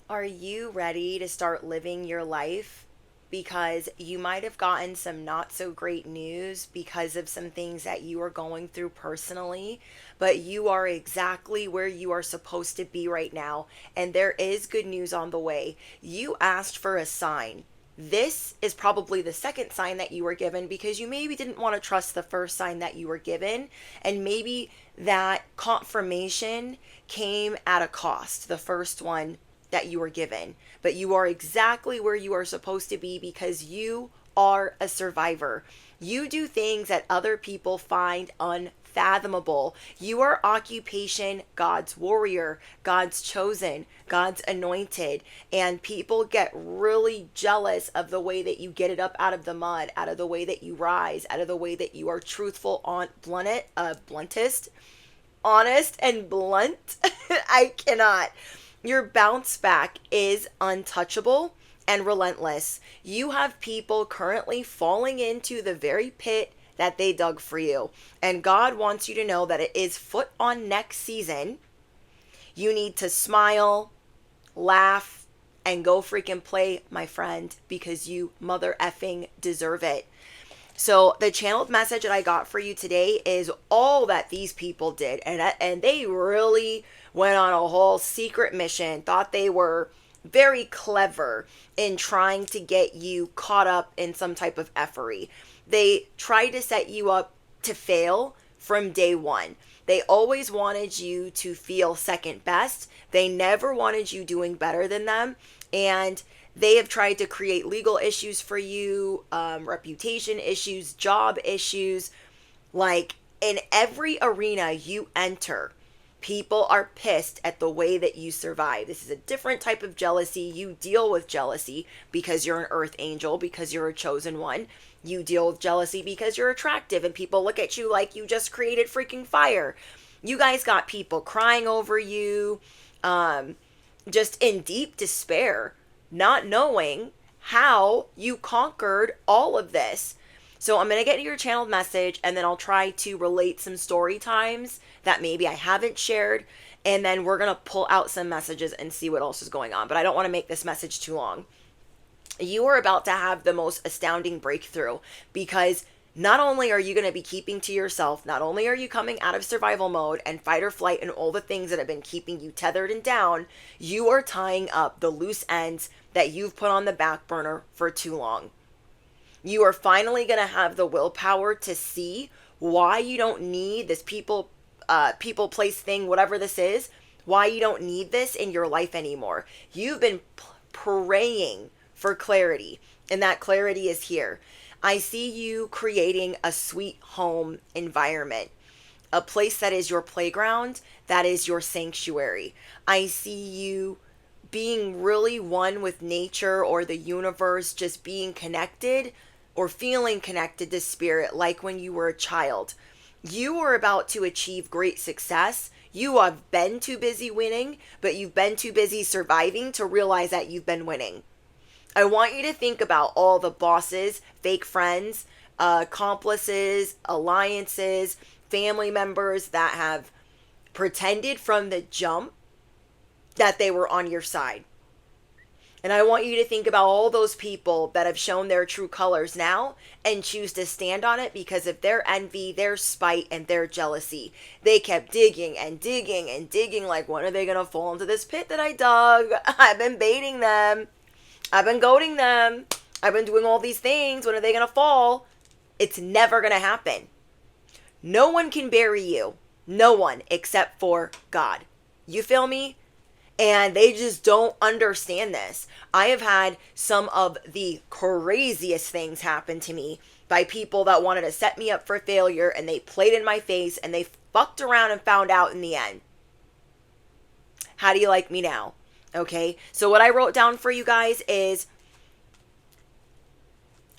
Are you ready to start living your life? Because you might have gotten some not so great news because of some things that you are going through personally, but you are exactly where you are supposed to be right now. And there is good news on the way. You asked for a sign. This is probably the second sign that you were given because you maybe didn't want to trust the first sign that you were given. And maybe that confirmation came at a cost. The first one that you were given, but you are exactly where you are supposed to be because you are a survivor. You do things that other people find unfathomable. You are occupation God's warrior, God's chosen, God's anointed, and people get really jealous of the way that you get it up out of the mud, out of the way that you rise, out of the way that you are truthful, on bluntest, honest and blunt. I cannot. Your bounce back is untouchable and relentless. You have people currently falling into the very pit that they dug for you. And God wants you to know that it is foot on neck season. You need to smile, laugh, and go freaking play, my friend, because you mother effing deserve it. So the channeled message that I got for you today is all that these people did, and they really went on a whole secret mission. Thought they were very clever in trying to get you caught up in some type of effery. They tried to set you up to fail from day one. They always wanted you to feel second best. They never wanted you doing better than them, and they have tried to create legal issues for you, reputation issues, job issues. Like in every arena you enter, people are pissed at the way that you survive. This is a different type of jealousy. You deal with jealousy because you're an earth angel, because you're a chosen one. You deal with jealousy because you're attractive and people look at you like you just created freaking fire. You guys got people crying over you, just in deep despair, not knowing how you conquered all of this. So I'm going to get into your channeled message, and then I'll try to relate some story times that maybe I haven't shared, and then we're going to pull out some messages and see what else is going on. But I don't want to make this message too long. You are about to have the most astounding breakthrough, because not only are you going to be keeping to yourself, not only are you coming out of survival mode and fight or flight and all the things that have been keeping you tethered and down, you are tying up the loose ends that you've put on the back burner for too long. You are finally going to have the willpower to see why you don't need this people, place thing, whatever this is, why you don't need this in your life anymore. You've been praying for clarity, and that clarity is here. I see you creating a sweet home environment, a place that is your playground, that is your sanctuary. I see you being really one with nature or the universe, just being connected or feeling connected to spirit like when you were a child. You are about to achieve great success. You have been too busy winning, but you've been too busy surviving to realize that you've been winning. I want you to think about all the bosses, fake friends, accomplices, alliances, family members that have pretended from the jump that they were on your side. And I want you to think about all those people that have shown their true colors now and choose to stand on it because of their envy, their spite, and their jealousy. They kept digging and digging and digging, like, when are they going to fall into this pit that I dug? I've been baiting them. I've been goading them. I've been doing all these things. When are they going to fall? It's never going to happen. No one can bury you. No one except for God. You feel me? And they just don't understand this. I have had some of the craziest things happen to me by people that wanted to set me up for failure, and they played in my face and they fucked around and found out in the end. How do you like me now? Okay, so what I wrote down for you guys is,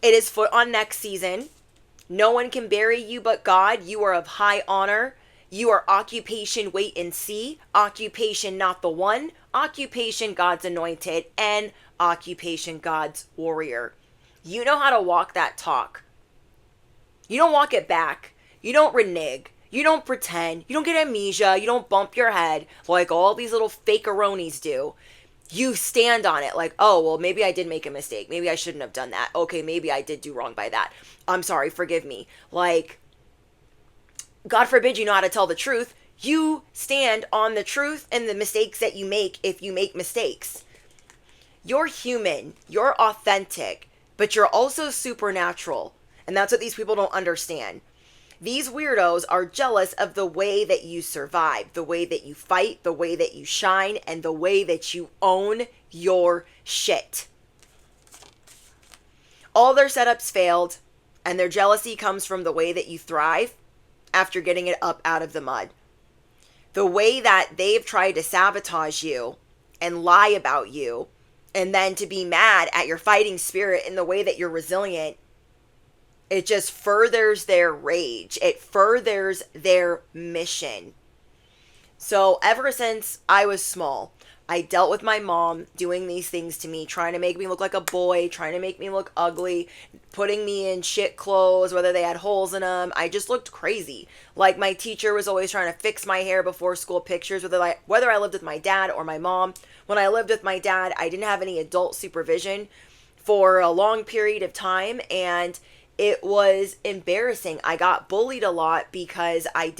it is foot on neck season. No one can bury you but God. You are of high honor. You are occupation wait and see. Occupation not the one. Occupation God's anointed. And occupation God's warrior. You know how to walk that talk. You don't walk it back. You don't renege. You don't pretend. You don't get amnesia. You don't bump your head like all these little fakeronis do. You stand on it like, oh, well, maybe I did make a mistake. Maybe I shouldn't have done that. Okay, maybe I did do wrong by that. I'm sorry, forgive me. Like, God forbid you know how to tell the truth. You stand on the truth and the mistakes that you make if you make mistakes. You're human, you're authentic, but you're also supernatural. And that's what these people don't understand. These weirdos are jealous of the way that you survive, the way that you fight, the way that you shine, and the way that you own your shit. All their setups failed, and their jealousy comes from the way that you thrive after getting it up out of the mud. The way that they've tried to sabotage you and lie about you, and then to be mad at your fighting spirit in the way that you're resilient, it just furthers their rage. It furthers their mission. So ever since I was small, I dealt with my mom doing these things to me, trying to make me look like a boy, trying to make me look ugly, putting me in shit clothes, whether they had holes in them. I just looked crazy. Like my teacher was always trying to fix my hair before school pictures, whether I lived with my dad or my mom. When I lived with my dad, I didn't have any adult supervision for a long period of time, and it was embarrassing. I got bullied a lot because I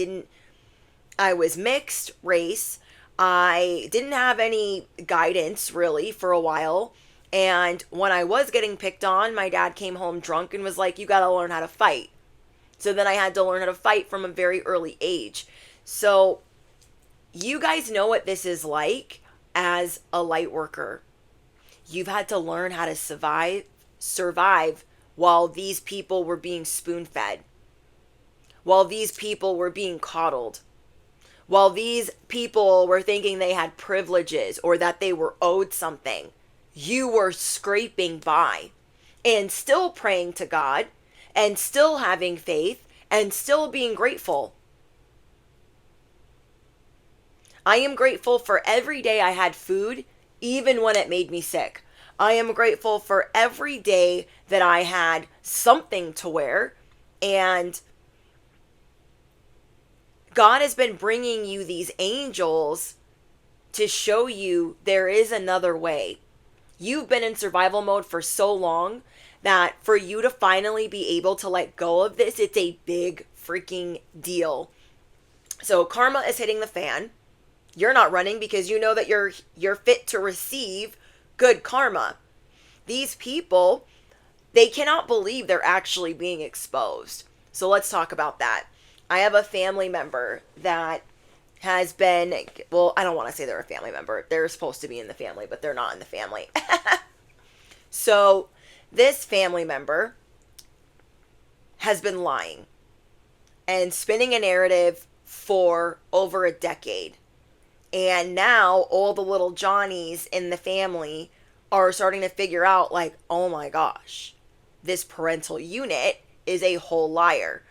was mixed race. I didn't have any guidance really for a while. And when I was getting picked on, my dad came home drunk and was like, you got to learn how to fight. So then I had to learn how to fight from a very early age. So you guys know what this is like as a light worker. You've had to learn how to survive while these people were being spoon-fed, while these people were being coddled, while these people were thinking they had privileges or that they were owed something. You were scraping by and still praying to God and still having faith and still being grateful. I am grateful for every day I had food, even when it made me sick. I am grateful for every day that I had something to wear, and God has been bringing you these angels to show you there is another way. You've been in survival mode for so long that for you to finally be able to let go of this, it's a big freaking deal. So karma is hitting the fan. You're not running because you know that you're fit to receive good karma. These people, they cannot believe they're actually being exposed. So let's talk about that. I have a family member that has been, well, I don't want to say they're a family member. They're supposed to be in the family, but they're not in the family. So this family member has been lying and spinning a narrative for over a decade. And now all the little Johnnies in the family are starting to figure out like, oh my gosh, this parental unit is a whole liar.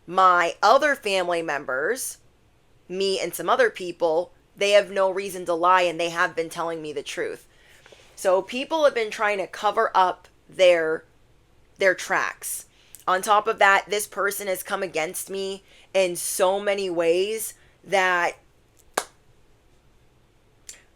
My other family members, me and some other people, they have no reason to lie and they have been telling me the truth. So people have been trying to cover up their tracks. On top of that, this person has come against me in so many ways that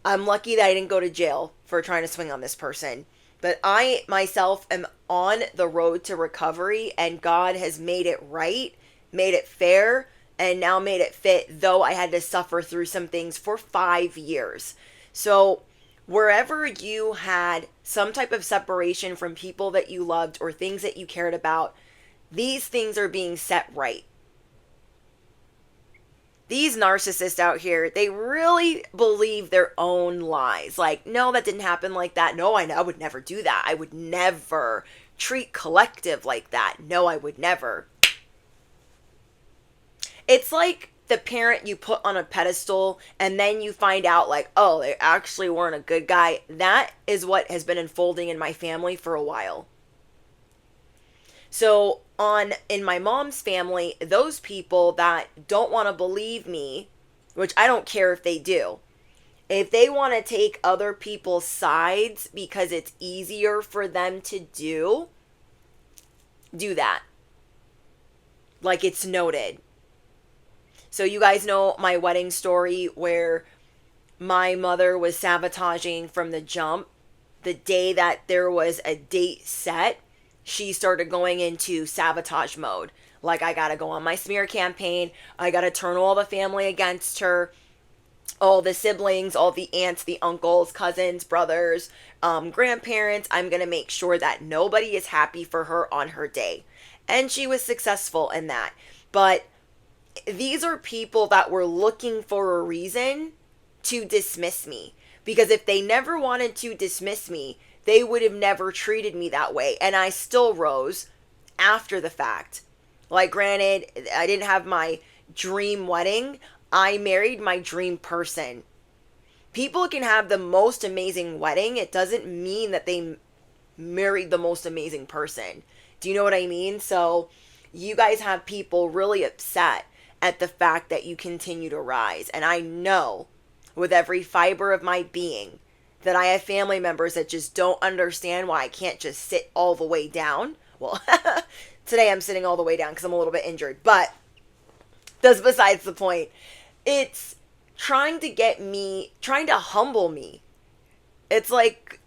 I'm lucky that I didn't go to jail for trying to swing on this person. But I myself am on the road to recovery, and God has made it right, made it fair, and now made it fit, though I had to suffer through some things for 5 years. So wherever you had some type of separation from people that you loved or things that you cared about, these things are being set right. These narcissists out here, they really believe their own lies. Like, no, that didn't happen like that. No, I would never do that. I would never treat collective like that. No, I would never. It's like the parent you put on a pedestal and then you find out like, oh, they actually weren't a good guy. That is what has been unfolding in my family for a while. So in my mom's family, those people that don't want to believe me, which I don't care if they do, if they want to take other people's sides because it's easier for them to do that. Like, it's noted. So you guys know my wedding story where My mother was sabotaging from the jump. The day that there was a date set, she started going into sabotage mode. Like, I gotta go on my smear campaign. I gotta turn all the family against her, all the siblings, all the aunts, the uncles, cousins, brothers, grandparents. I'm gonna make sure that nobody is happy for her on her day. And she was successful in that. But these are people that were looking for a reason to dismiss me. Because if they never wanted to dismiss me, they would have never treated me that way. And I still rose after the fact. Like, granted, I didn't have my dream wedding. I married my dream person. People can have the most amazing wedding. It doesn't mean that they married the most amazing person. Do you know what I mean? So, you guys have people really upset at the fact that you continue to rise. And I know with every fiber of my being that I have family members that just don't understand why I can't just sit all the way down. Well, today I'm sitting all the way down because I'm a little bit injured, but that's besides the point. It's trying to humble me. It's like,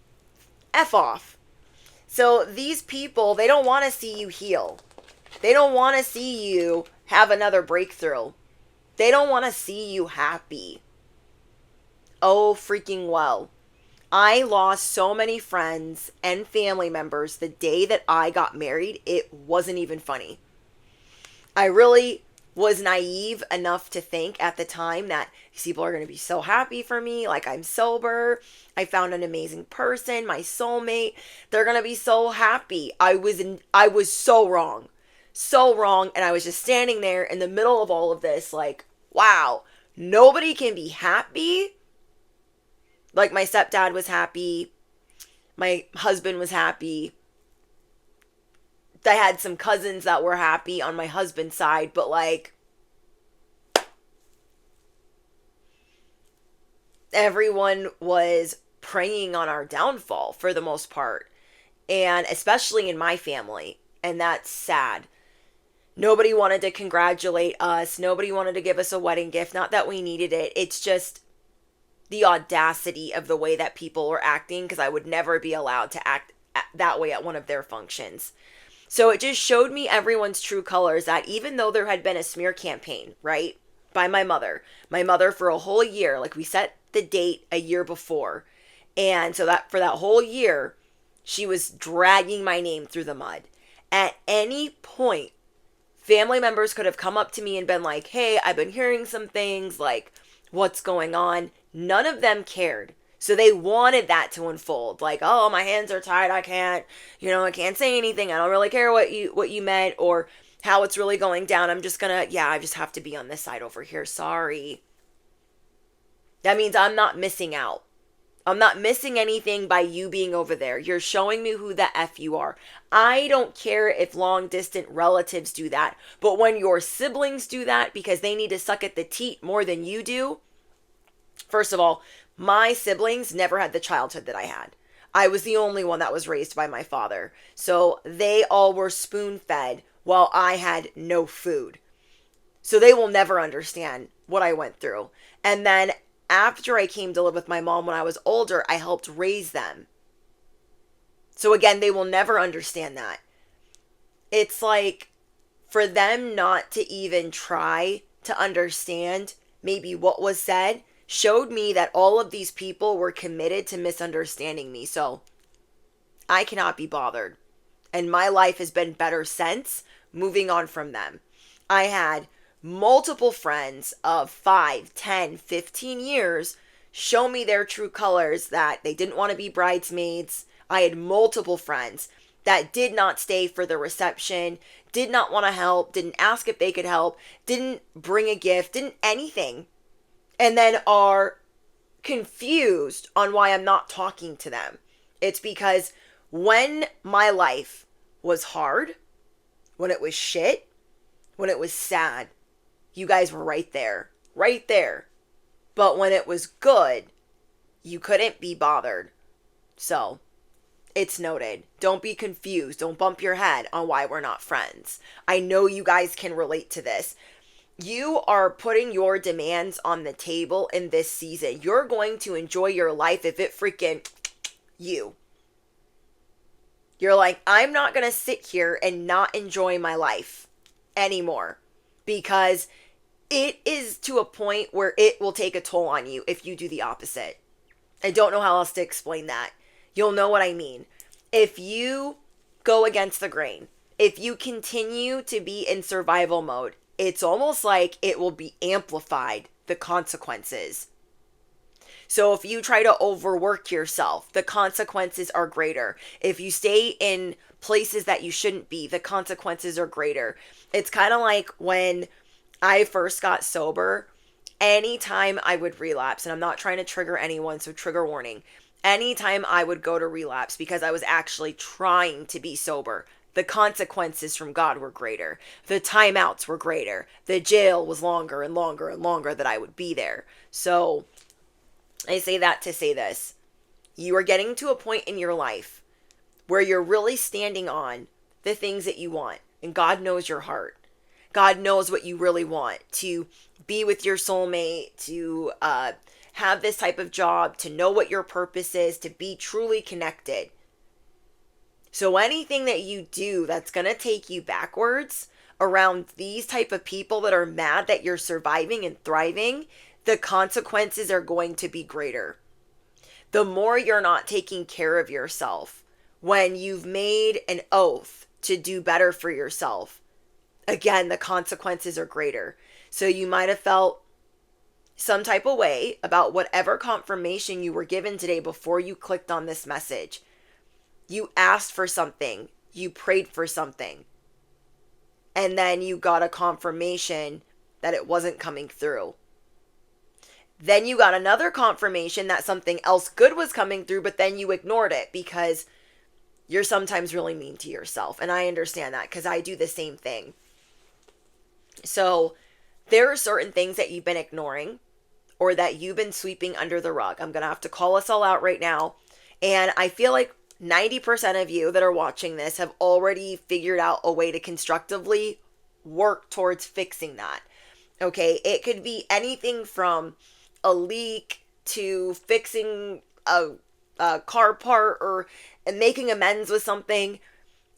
F off. So these people, they don't want to see you heal. They don't want to see you have another breakthrough. They don't want to see you happy. Oh, freaking well. I lost so many friends and family members the day that I got married. It wasn't even funny. I really was naive enough to think at the time that these people are going to be so happy for me. Like, I'm sober. I found an amazing person, my soulmate. They're going to be so happy. I was so wrong. So wrong. And I was just standing there in the middle of all of this, like, wow, nobody can be happy. Like, my stepdad was happy. My husband was happy. I had some cousins that were happy on my husband's side, but like, everyone was preying on our downfall for the most part. And especially in my family. And that's sad. Nobody wanted to congratulate us. Nobody wanted to give us a wedding gift. Not that we needed it. It's just the audacity of the way that people were acting, because I would never be allowed to act that way at one of their functions. So it just showed me everyone's true colors, that even though there had been a smear campaign, right, by my mother for a whole year, like, we set the date a year before. And so that for that whole year, she was dragging my name through the mud. At any point, family members could have come up to me and been like, hey, I've been hearing some things, like, what's going on? None of them cared. So they wanted that to unfold. Like, oh, my hands are tied. I can't say anything. I don't really care what you meant or how it's really going down. I just have to be on this side over here. Sorry. That means I'm not missing out. I'm not missing anything by you being over there. You're showing me who the F you are. I don't care if long distant relatives do that. But when your siblings do that because they need to suck at the teat more than you do, first of all, my siblings never had the childhood that I had. I was the only one that was raised by my father. So they all were spoon-fed while I had no food. So they will never understand what I went through. And then after I came to live with my mom when I was older, I helped raise them. So again, they will never understand that. It's like, for them not to even try to understand maybe what was said showed me that all of these people were committed to misunderstanding me. So I cannot be bothered. And my life has been better since moving on from them. I had multiple friends of 5, 10, 15 years show me their true colors, that they didn't want to be bridesmaids. I had multiple friends that did not stay for the reception, did not want to help, didn't ask if they could help, didn't bring a gift, didn't anything. And then are confused on why I'm not talking to them. It's because when my life was hard, when it was shit, when it was sad, you guys were right there. Right there. But when it was good, you couldn't be bothered. So, it's noted. Don't be confused. Don't bump your head on why we're not friends. I know you guys can relate to this. You are putting your demands on the table in this season. You're going to enjoy your life if it freaking you. You're like, I'm not going to sit here and not enjoy my life anymore because it is to a point where it will take a toll on you if you do the opposite. I don't know how else to explain that. You'll know what I mean. If you go against the grain, if you continue to be in survival mode, it's almost like it will be amplified, the consequences. So if you try to overwork yourself, the consequences are greater. If you stay in places that you shouldn't be, the consequences are greater. It's kind of like when I first got sober, anytime I would relapse, and I'm not trying to trigger anyone, so trigger warning. Anytime I would go to relapse because I was actually trying to be sober, the consequences from God were greater. The timeouts were greater. The jail was longer and longer and longer that I would be there. So I say that to say this. You are getting to a point in your life where you're really standing on the things that you want. And God knows your heart. God knows what you really want, to be with your soulmate, to have this type of job, to know what your purpose is, to be truly connected. So anything that you do that's going to take you backwards around these type of people that are mad that you're surviving and thriving, the consequences are going to be greater. The more you're not taking care of yourself, when you've made an oath to do better for yourself, again, the consequences are greater. So you might have felt some type of way about whatever confirmation you were given today before you clicked on this message. You asked for something, you prayed for something, and then you got a confirmation that it wasn't coming through. Then you got another confirmation that something else good was coming through, but then you ignored it because you're sometimes really mean to yourself. And I understand that because I do the same thing. So there are certain things that you've been ignoring or that you've been sweeping under the rug. I'm going to have to call us all out right now. And I feel like 90% of you that are watching this have already figured out a way to constructively work towards fixing that. Okay, it could be anything from a leak to fixing a car part or making amends with something,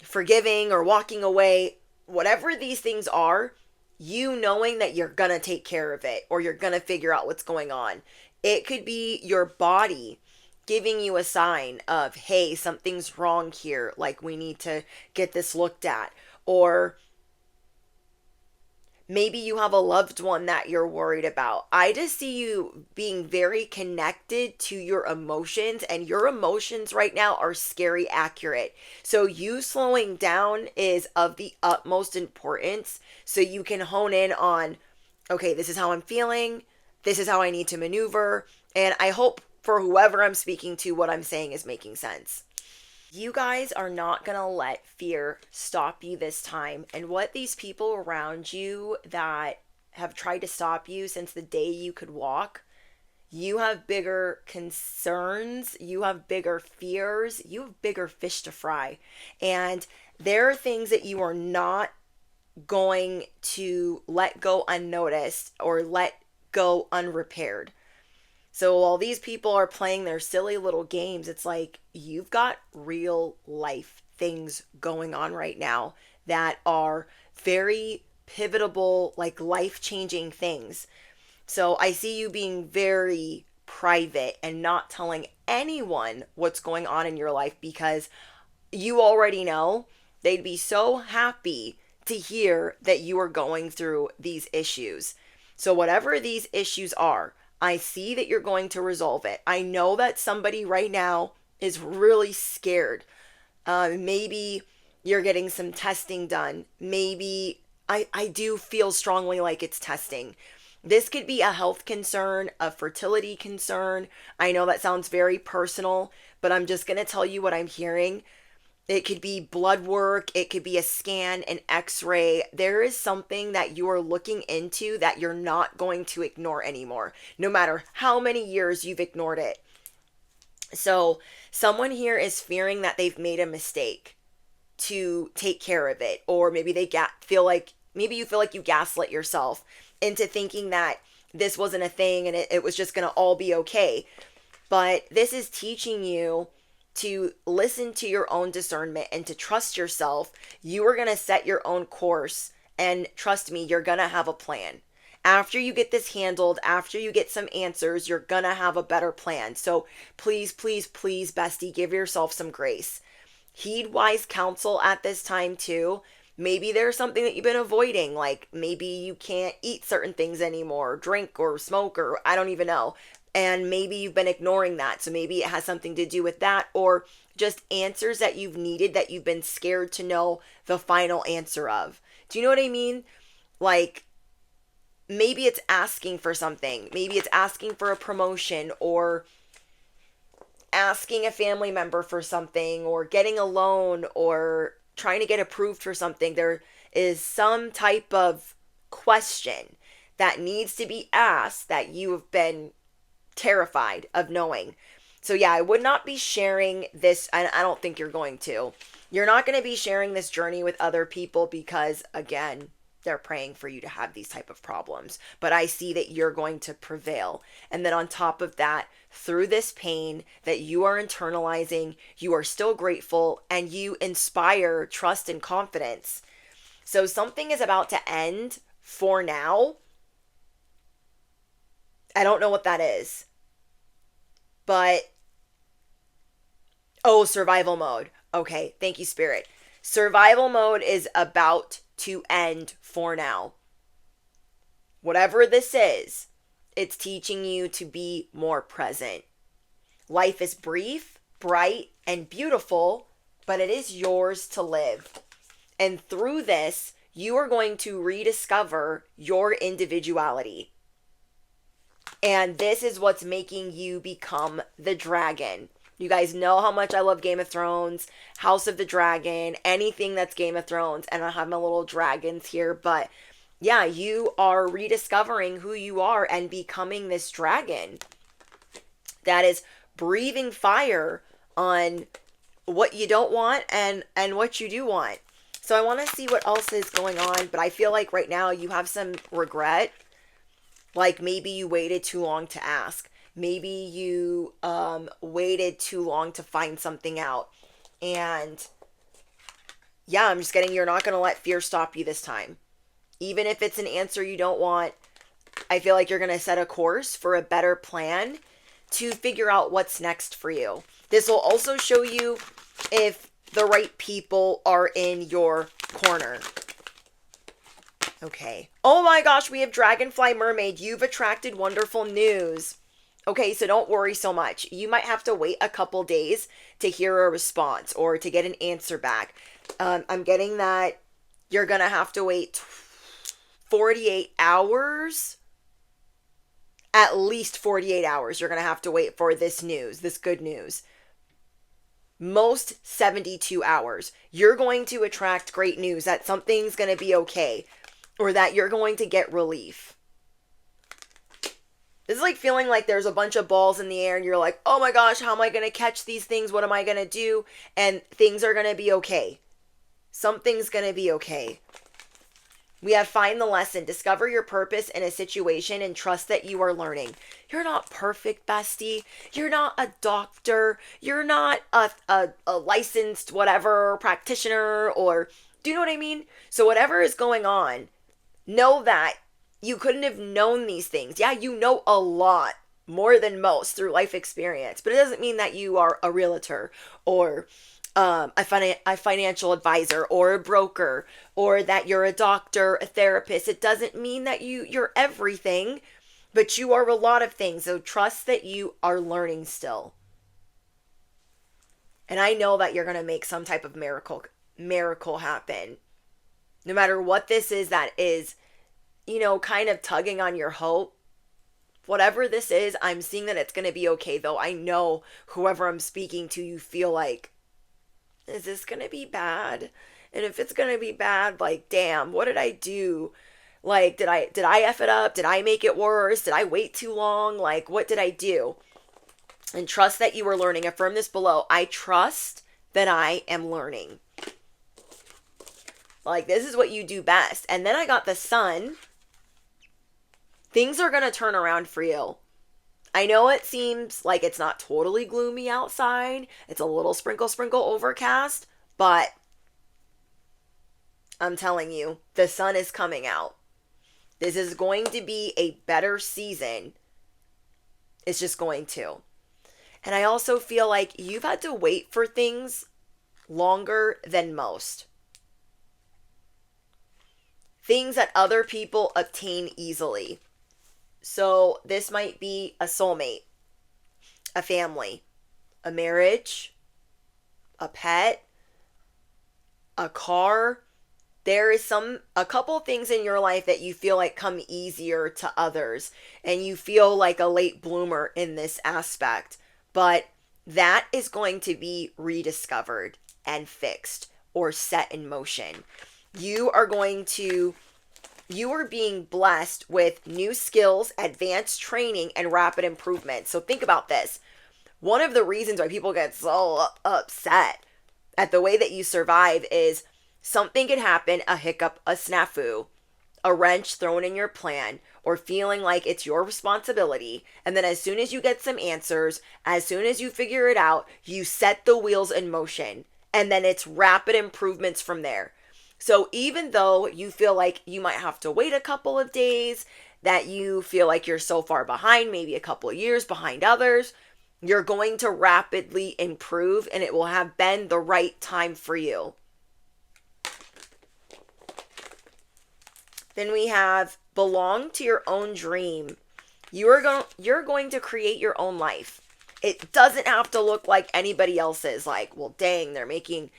forgiving or walking away. Whatever these things are, you knowing that you're gonna take care of it or you're gonna figure out what's going on. It could be your body giving you a sign of, hey, something's wrong here, like we need to get this looked at. Or maybe you have a loved one that you're worried about. I just see you being very connected to your emotions, and your emotions right now are scary accurate. So you slowing down is of the utmost importance so you can hone in on, okay, this is how I'm feeling. This is how I need to maneuver. And I hope for whoever I'm speaking to, what I'm saying is making sense. You guys are not going to let fear stop you this time. And what these people around you that have tried to stop you since the day you could walk, you have bigger concerns, you have bigger fears, you have bigger fish to fry. And there are things that you are not going to let go unnoticed or let go unrepaired. So while these people are playing their silly little games, it's like you've got real life things going on right now that are very pivotal, like life-changing things. So I see you being very private and not telling anyone what's going on in your life because you already know they'd be so happy to hear that you are going through these issues. So whatever these issues are, I see that you're going to resolve it. I know that somebody right now is really scared. Maybe you're getting some testing done. Maybe I do feel strongly like it's testing. This could be a health concern, a fertility concern. I know that sounds very personal, but I'm just going to tell you what I'm hearing. It could be blood work. It could be a scan, an x-ray. There is something that you are looking into that you're not going to ignore anymore, no matter how many years you've ignored it. So someone here is fearing that they've made a mistake to take care of it, or maybe they feel like Maybe you feel like you gaslit yourself into thinking that this wasn't a thing and it was just going to all be okay. But this is teaching you to listen to your own discernment and to trust yourself. You are going to set your own course, and trust me, you're going to have a plan. After you get this handled, after you get some answers, you're going to have a better plan. So please, please, please, bestie, give yourself some grace. Heed wise counsel at this time too. Maybe there's something that you've been avoiding, like maybe you can't eat certain things anymore, drink or smoke, or I don't even know. And maybe you've been ignoring that. So maybe it has something to do with that, or just answers that you've needed that you've been scared to know the final answer of. Do you know what I mean? Like, maybe it's asking for something. Maybe it's asking for a promotion, or asking a family member for something, or getting a loan, or trying to get approved for something. There is some type of question that needs to be asked that you have been terrified of knowing. So yeah, I would not be sharing this, and I don't think you're going to. You're not going to be sharing this journey with other people because, again, they're praying for you to have these type of problems. But I see that you're going to prevail. And then on top of that, through this pain that you are internalizing, you are still grateful and you inspire trust and confidence. So something is about to end for now. I don't know what that is. But, oh, survival mode. Okay, thank you, Spirit. Survival mode is about to end for now. Whatever this is, it's teaching you to be more present. Life is brief, bright, and beautiful, but it is yours to live. And through this, you are going to rediscover your individuality. And this is what's making you become the dragon. You guys know how much I love Game of Thrones, House of the Dragon, anything that's Game of Thrones. And I have my little dragons here. But yeah, you are rediscovering who you are and becoming this dragon that is breathing fire on what you don't want and what you do want. So I want to see what else is going on. But I feel like right now you have some regret. Like maybe you waited too long to ask. Maybe you waited too long to find something out. And yeah, I'm just getting, you're not going to let fear stop you this time. Even if it's an answer you don't want, I feel like you're going to set a course for a better plan to figure out what's next for you. This will also show you if the right people are in your corner. Okay. Oh my gosh, we have Dragonfly Mermaid. You've attracted wonderful news. Okay, so don't worry so much. You might have to wait a couple days to hear a response or to get an answer back. I'm getting that you're going to have to wait 48 hours. At least 48 hours you're going to have to wait for this news, this good news. Most 72 hours. You're going to attract great news that something's going to be okay or that you're going to get relief. This is like feeling like there's a bunch of balls in the air and you're like, oh my gosh, how am I going to catch these things? What am I going to do? And things are going to be okay. Something's going to be okay. We have find the lesson. Discover your purpose in a situation and trust that you are learning. You're not perfect, bestie. You're not a doctor. You're not a licensed whatever practitioner, or do you know what I mean? So whatever is going on, know that you couldn't have known these things. Yeah, you know a lot more than most through life experience, but it doesn't mean that you are a realtor or a financial advisor or a broker, or that you're a doctor, a therapist. It doesn't mean that you're everything, but you are a lot of things. So trust that you are learning still. And I know that you're going to make some type of miracle happen. No matter what this is that is, kind of tugging on your hope. Whatever this is, I'm seeing that it's going to be okay, though. I know whoever I'm speaking to, you feel like, is this going to be bad? And if it's going to be bad, like, damn, what did I do? Like, did I F it up? Did I make it worse? Did I wait too long? Like, what did I do? And trust that you are learning. Affirm this below. I trust that I am learning. Like, this is what you do best. And then I got the sun. Things are going to turn around for you. I know it seems like it's not totally gloomy outside. It's a little sprinkle overcast, but I'm telling you, the sun is coming out. This is going to be a better season. It's just going to. And I also feel like you've had to wait for things longer than most. Things that other people obtain easily. So this might be a soulmate, a family, a marriage, a pet, a car. There is a couple things in your life that you feel like come easier to others, and you feel like a late bloomer in this aspect. But that is going to be rediscovered and fixed or set in motion. You are being blessed with new skills, advanced training, and rapid improvement. So think about this. One of the reasons why people get so upset at the way that you survive is something could happen, a hiccup, a snafu, a wrench thrown in your plan, or feeling like it's your responsibility. And then as soon as you get some answers, as soon as you figure it out, you set the wheels in motion. And then it's rapid improvements from there. So even though you feel like you might have to wait a couple of days, that you feel like you're so far behind, maybe a couple of years behind others, you're going to rapidly improve, and it will have been the right time for you. Then we have belong to your own dream. You're going to create your own life. It doesn't have to look like anybody else's. Like, well, dang, they're making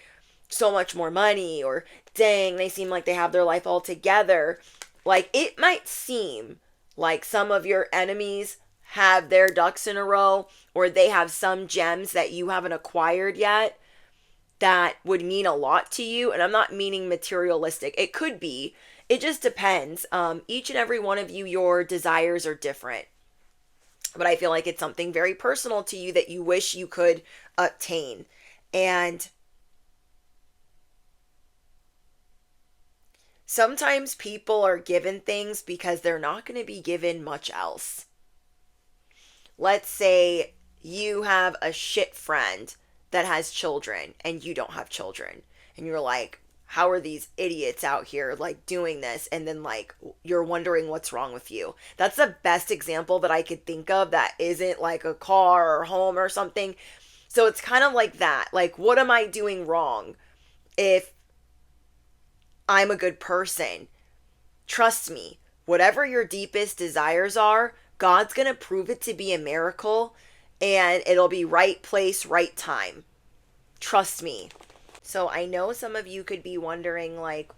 so much more money, or dang, they seem like they have their life all together. Like, it might seem like some of your enemies have their ducks in a row, or they have some gems that you haven't acquired yet that would mean a lot to you. And I'm not meaning materialistic. It could be. It just depends. Each and every one of you, your desires are different. But I feel like it's something very personal to you that you wish you could obtain. And sometimes people are given things because they're not going to be given much else. Let's say you have a shit friend that has children and you don't have children. And you're like, how are these idiots out here like doing this? And then like you're wondering what's wrong with you. That's the best example that I could think of that isn't like a car or home or something. So it's kind of like that. Like, what am I doing wrong if I'm a good person? Trust me, whatever your deepest desires are, God's going to prove it to be a miracle, and it'll be right place, right time. Trust me. So I know some of you could be wondering, like,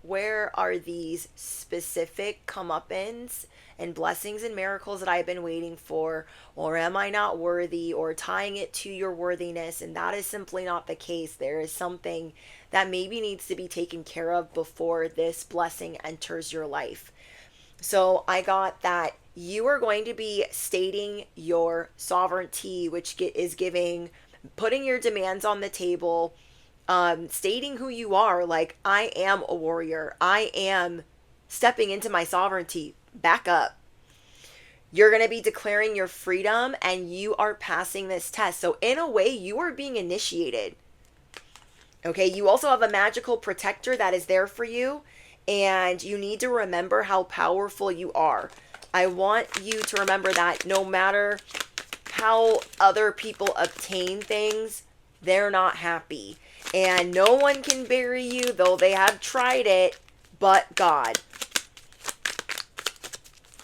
where are these specific comeuppance and blessings and miracles that I've been waiting for? Or am I not worthy? Or tying it to your worthiness? And that is simply not the case. There is something that maybe needs to be taken care of before this blessing enters your life. So I got that you are going to be stating your sovereignty, which is putting your demands on the table, stating who you are. Like, I am a warrior. I am stepping into my sovereignty. Back up. You're going to be declaring your freedom, and you are passing this test. So in a way, you are being initiated. Okay, you also have a magical protector that is there for you, and you need to remember how powerful you are. I want you to remember that no matter how other people obtain things, they're not happy. And no one can bury you, though they have tried it, but God.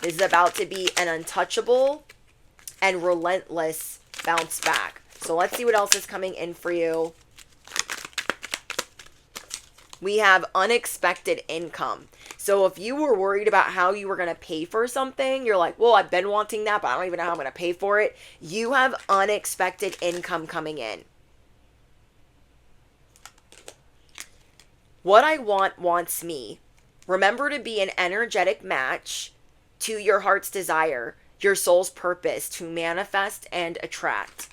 This is about to be an untouchable and relentless bounce back. So let's see what else is coming in for you. We have unexpected income. So if you were worried about how you were going to pay for something, you're like, well, I've been wanting that, but I don't even know how I'm going to pay for it. You have unexpected income coming in. What I want wants me. Remember to be an energetic match to your heart's desire, your soul's purpose to manifest and attract.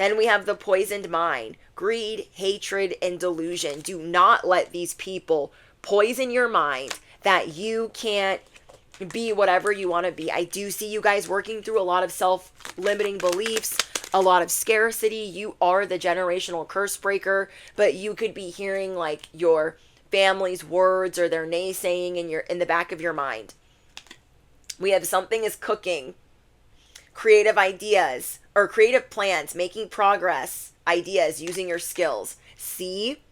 Then we have the poisoned mind, greed, hatred, and delusion. Do not let these people poison your mind that you can't be whatever you want to be. I do see you guys working through a lot of self-limiting beliefs, a lot of scarcity. You are the generational curse breaker, but you could be hearing like your family's words or their naysaying in the back of your mind. We have something is cooking, creative ideas or creative plans, making progress, ideas, using your skills. See?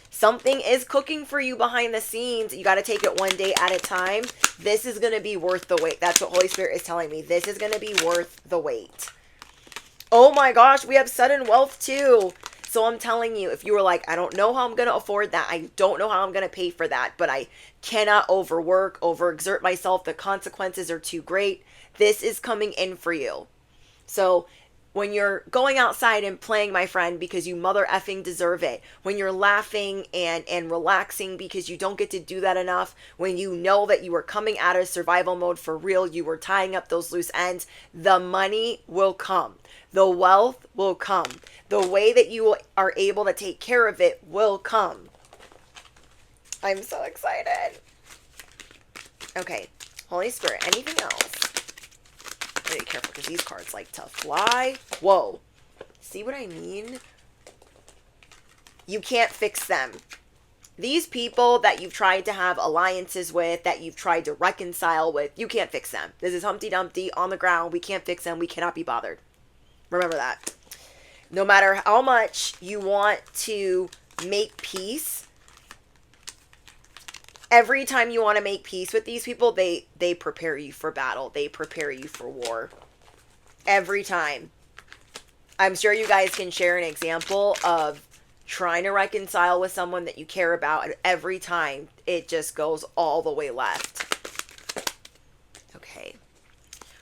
Something is cooking for you behind the scenes. You got to take it one day at a time. This is going to be worth the wait. That's what Holy Spirit is telling me. This is going to be worth the wait. Oh my gosh, we have sudden wealth too. So I'm telling you, if you were like, I don't know how I'm going to afford that. I don't know how I'm going to pay for that, but I cannot overwork, overexert myself. The consequences are too great. This is coming in for you. So when you're going outside and playing, my friend, because you mother effing deserve it. When you're laughing and relaxing because you don't get to do that enough. When you know that you are coming out of survival mode for real. You were tying up those loose ends. The money will come. The wealth will come. The way that you are able to take care of it will come. I'm so excited. Okay. Holy Spirit, anything else? Be careful because these cards like to fly. Whoa. See what I mean? You can't fix them. These people that you've tried to have alliances with, that you've tried to reconcile with, you can't fix them. This is Humpty Dumpty on the ground. We can't fix them. We cannot be bothered. Remember that. No matter how much you want to make peace, every time you want to make peace with these people, they prepare you for battle. They prepare you for war. Every time. I'm sure you guys can share an example of trying to reconcile with someone that you care about, and every time it just goes all the way left. Okay.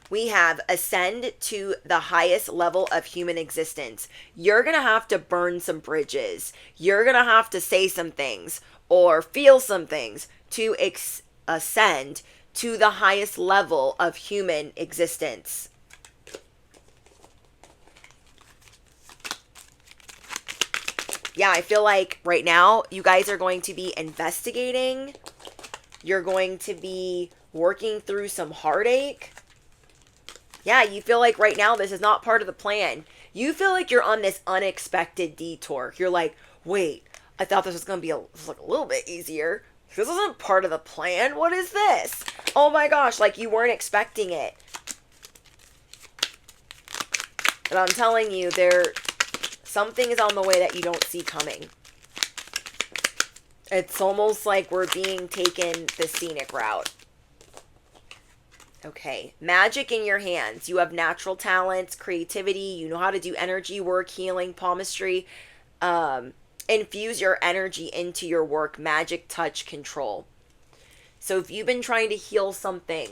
We have ascend to the highest level of human existence. You're going to have to burn some bridges. You're going to have to say some things or feel some things to ascend to the highest level of human existence. Yeah, I feel like right now you guys are going to be investigating. You're going to be working through some heartache. Yeah, you feel like right now this is not part of the plan. You feel like you're on this unexpected detour. You're like, wait, I thought this was going to be a little bit easier. This isn't part of the plan. What is this? Oh my gosh, like you weren't expecting it. And I'm telling you, something is on the way that you don't see coming. It's almost like we're being taken the scenic route. Okay, magic in your hands. You have natural talents, creativity. You know how to do energy work, healing, palmistry. Infuse your energy into your work. Magic, touch, control. So if you've been trying to heal something,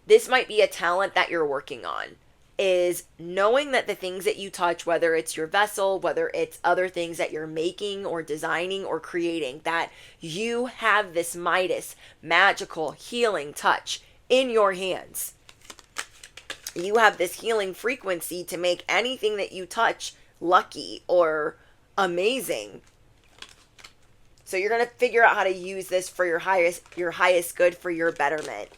this might be a talent that you're working on. Is knowing that the things that you touch, whether it's your vessel, whether it's other things that you're making or designing or creating, that you have this Midas magical healing touch in your hands. You have this healing frequency to make anything that you touch lucky or amazing. So you're going to figure out how to use this for your highest good, for your betterment.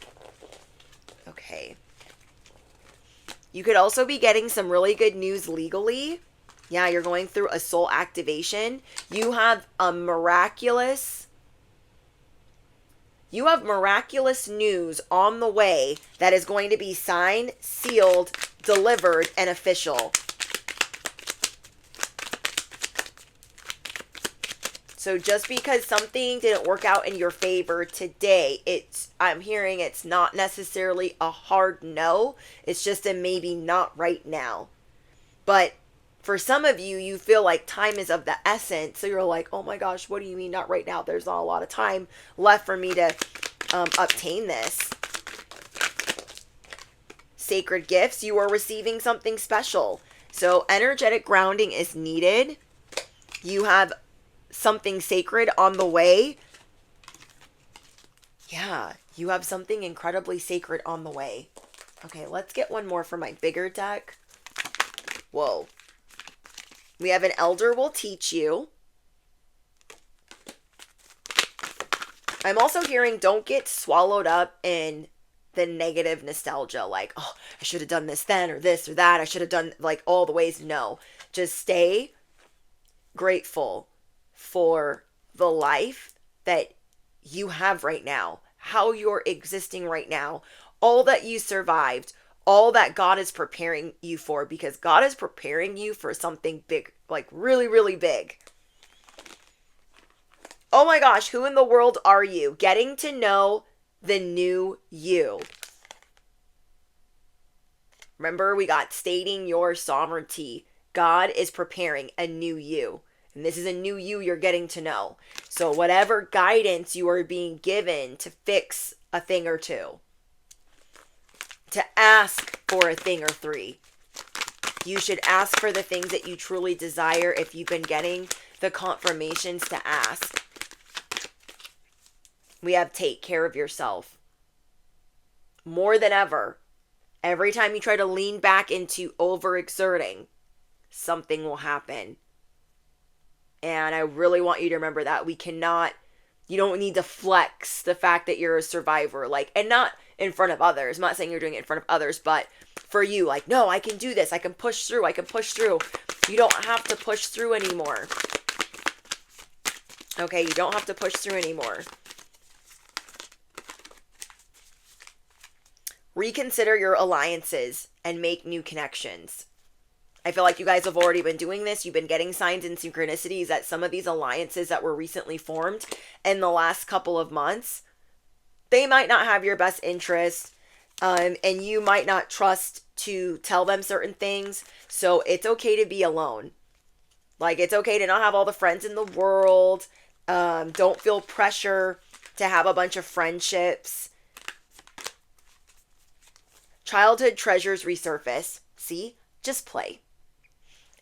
Okay. You could also be getting some really good news legally. Yeah, you're going through a soul activation. You have miraculous news on the way that is going to be signed, sealed, delivered, and official. So just because something didn't work out in your favor today, I'm hearing it's not necessarily a hard no. It's just a maybe not right now. But for some of you, you feel like time is of the essence. So you're like, oh my gosh, what do you mean not right now? There's not a lot of time left for me to obtain this. Sacred gifts, you are receiving something special. So energetic grounding is needed. You have something sacred on the way. Yeah, you have something incredibly sacred on the way. Okay, let's get one more for my bigger deck. Whoa. We have an elder will teach you. I'm also hearing don't get swallowed up in the negative nostalgia. Like, oh, I should have done this then or this or that. I should have done like all the ways. No. Just stay grateful for the life that you have right now, how you're existing right now, all that you survived, all that God is preparing you for, because God is preparing you for something big, like really, really big. Oh my gosh, who in the world are you? Getting to know the new you. Remember, we got stating your sovereignty. God is preparing a new you. And this is a new you you're getting to know. So whatever guidance you are being given to fix a thing or two, to ask for a thing or three, you should ask for the things that you truly desire if you've been getting the confirmations to ask. We have take care of yourself. More than ever, every time you try to lean back into overexerting, something will happen. And I really want you to remember that. You don't need to flex the fact that you're a survivor, like, and not in front of others. I'm not saying you're doing it in front of others, but for you, like, no, I can do this. I can push through. You don't have to push through anymore. Okay, you don't have to push through anymore. Reconsider your alliances and make new connections. I feel like you guys have already been doing this. You've been getting signs and synchronicities that some of these alliances that were recently formed in the last couple of months, they might not have your best interest, and you might not trust to tell them certain things. So it's okay to be alone. Like, it's okay to not have all the friends in the world. Don't feel pressure to have a bunch of friendships. Childhood treasures resurface. See? Just play.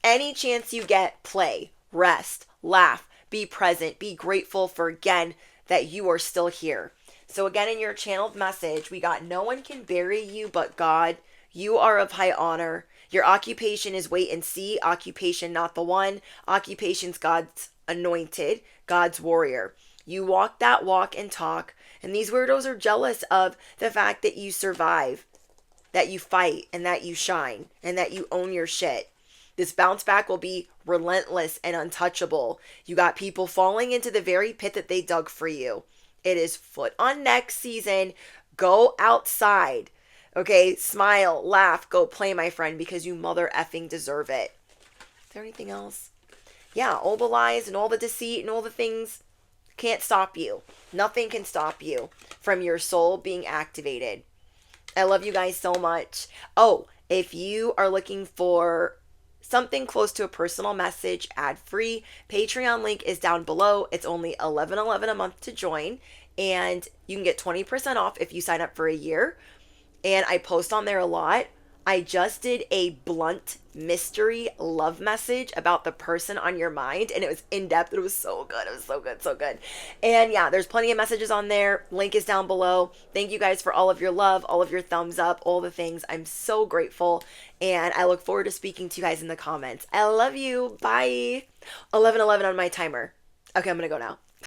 Any chance you get, play, rest, laugh, be present, be grateful for, again, that you are still here. So again, in your channeled message, we got no one can bury you but God. You are of high honor. Your occupation is wait and see. Occupation, not the one. Occupation's God's anointed, God's warrior. You walk that walk and talk. And these weirdos are jealous of the fact that you survive, that you fight, and that you shine, and that you own your shit. This bounce back will be relentless and untouchable. You got people falling into the very pit that they dug for you. It is foot on neck season. Go outside. Okay, smile, laugh, go play, my friend, because you mother effing deserve it. Is there anything else? Yeah, all the lies and all the deceit and all the things can't stop you. Nothing can stop you from your soul being activated. I love you guys so much. Oh, if you are looking for something close to a personal message, ad-free, Patreon link is down below. It's only $11.11 a month to join, and you can get 20% off if you sign up for a year. And I post on there a lot. I just did a blunt mystery love message about the person on your mind, and it was in depth. It was so good. It was so good, so good. And yeah, there's plenty of messages on there. Link is down below. Thank you guys for all of your love, all of your thumbs up, all the things. I'm so grateful, and I look forward to speaking to you guys in the comments. I love you. Bye. 11:11 on my timer. Okay, I'm gonna go now.